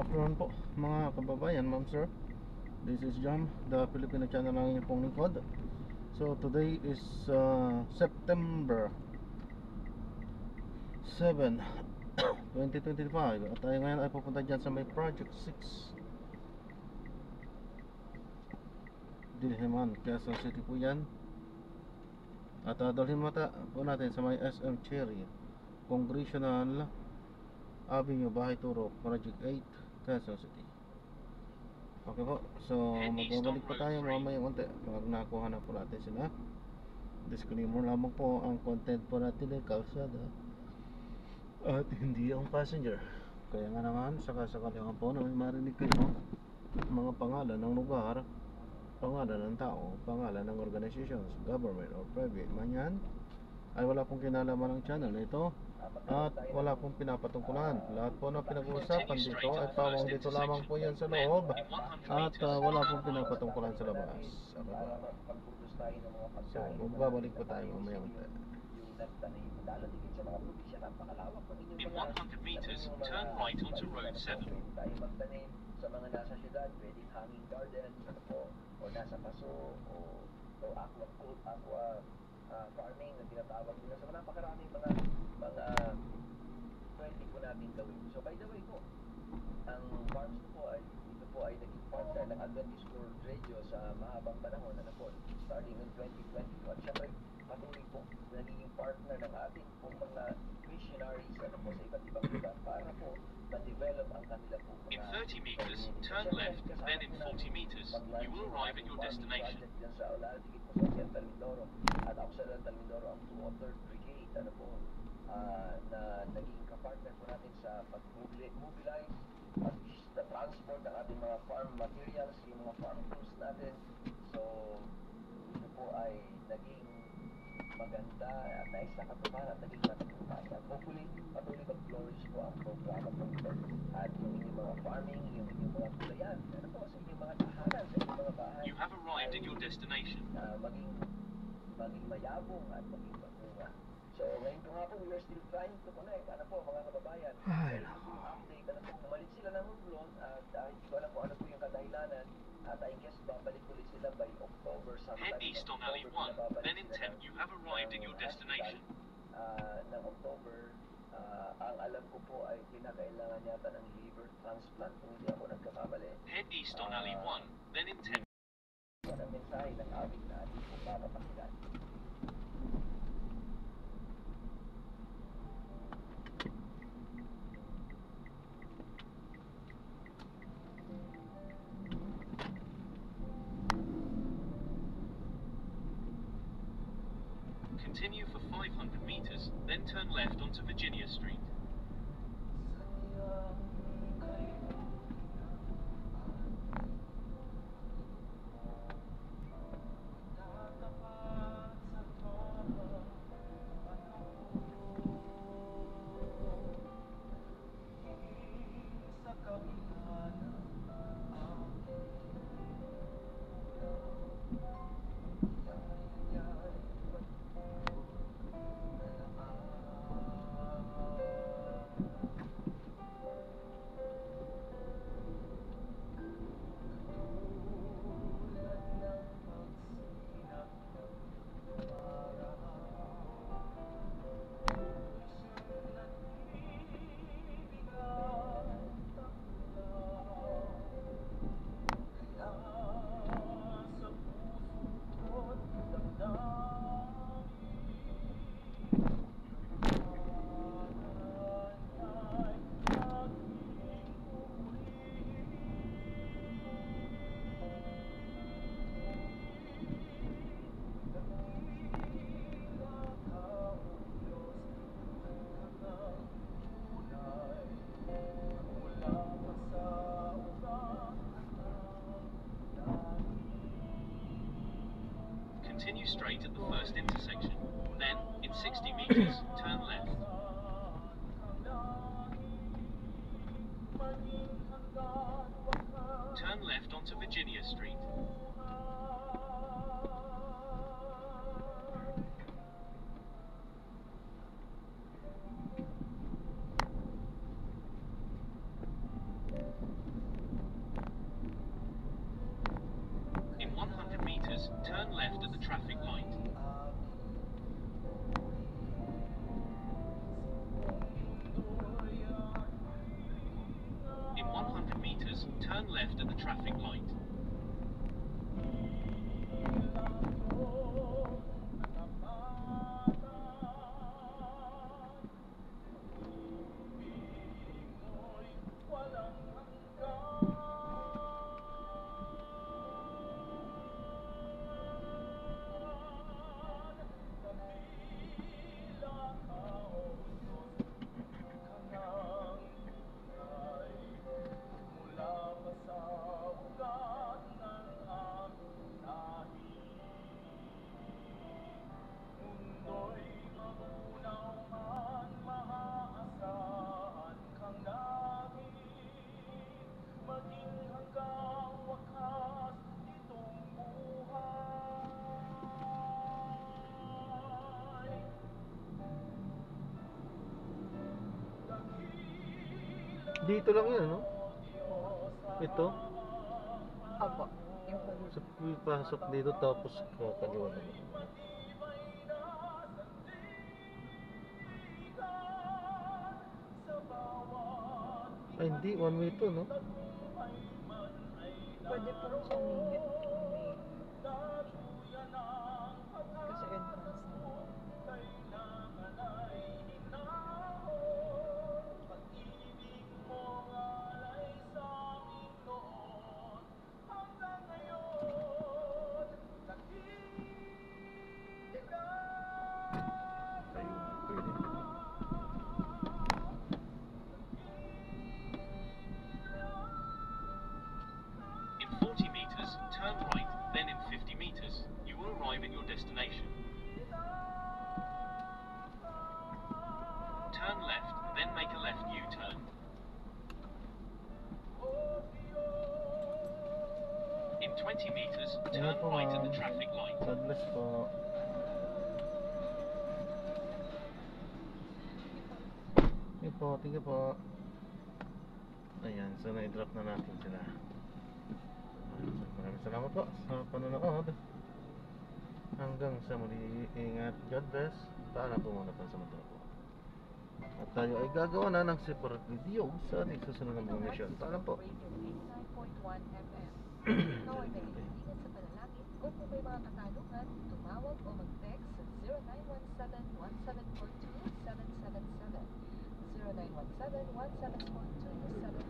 afternoon po mga kababayan, ma'am sir. This is Jam, the Filipino channel ng inyong pong lingkod. So today is September 7, 2025. At tayo ngayon ay pupunta dyan sa may Project 6 Diliman, Quezon City po yan. At dalhin mata po natin sa may SM Cherry Congressional Avenue, Bahay Turo, Project 8, Quezon City. Okay po, so magbabalik pa tayo mamaya unti pag nakuha na po natin sila. Disclaimer lamang po, ang content po natin ay kalsada at hindi ang passenger. Kaya nga naman, sakasakali nga po na may marinig kayo mga pangalan ng lugar, pangalan ng tao, pangalan ng organizations, government or private man yan, ay wala pong kinalaman ng channel na ito at wala pong pinapatungkulan. Lahat po na pinag-uusapan dito ay pawang dito lamang po yan sa loob at wala pong pinapatungkulan sa labas. So magbabalik po tayo mamaya unti. In 100 meters, turn right onto Road 7. Sa mga nasa syudad, pwedeng hanging garden, o nasa paso, o aqua farming na tinatawag nila. So napakaraming mga pwede po natin gawin. So by the way po, ang farms po ay naging partner ng Adventist World Radio sa mahabang panahon na po, starting in 2020. At syempre, patuloy po naging partner ng ating pong mga missionaries sa iba't ibang lugar para po ma-develop ang kanila po. In 30 meters, turn left, then in 40 meters, you will arrive at your destination. Sa Olaligid po sa Occidental Mindoro at Occidental Mindoro ang 203rd Brigade na naging kapartner po natin sa pag-mobilize at the transport ng ating mga farm materials, yung mga farm tools natin. So ito po ay naging maganda at nais na katuparan at naging matagumpay. At hopefully, patuloy mag-flourish po ang programa po ito. At yung inyong mga farming, yung inyong mga gulayan, sa inyong mga tahanan, sa inyong mga bahay. You have arrived at your destination. Maging mayabong at maging magunga. So ngayon po nga po, we are still trying to connect. Mga kababayan? Update, pumalit sila ng Romblon at hindi ko alam kung ano po yung kadahilanan. At I guess babalik ulit sila by October sometime. Head east on Alley 1, then in 10 you have arrived at your destination. Ng October, ang alam ko po ay pinakailangan yata ng liver transplant kung hindi ako nagkakamali. Head east on Alley 1, then in 10. Yan ang mensahe ng awit na ating po papapakinggan. Continue for 500 meters, then turn left onto Virginia Street. Continue straight at the first intersection. Then, in 60 meters, turn left. Turn left onto Virginia Street. turn left at the traffic light. Dito lang yan, no? Ito. Opo. Yung po. So, pasok dito tapos kakaliwa naman. Ay, hindi. One way to, no? Pwede po humingit kung may... Kasi entrance na. Ayun, pwede. In 40 meters, turn right, then in 50 meters, you will arrive at your destination. Turn left, then make a left U-turn. In 20 meters, turn Ano po, right at the ma'am? traffic light. God bless po. Sige po, tingin po. Ayan, so na-drop na natin sila. Maraming salamat po sa panonood. Hanggang sa muli, ingat. God bless. Paalam po muna pa sa mga po. At tayo ay gagawa na ng separate video sa ating susunod na mga mission. Paalam po. Radio 89.1 FM. Ikaw ay naiingat sa panalangin. Kung may mga katanungan, tumawag o mag-text sa 0917-1742-777, 0917-1742-777,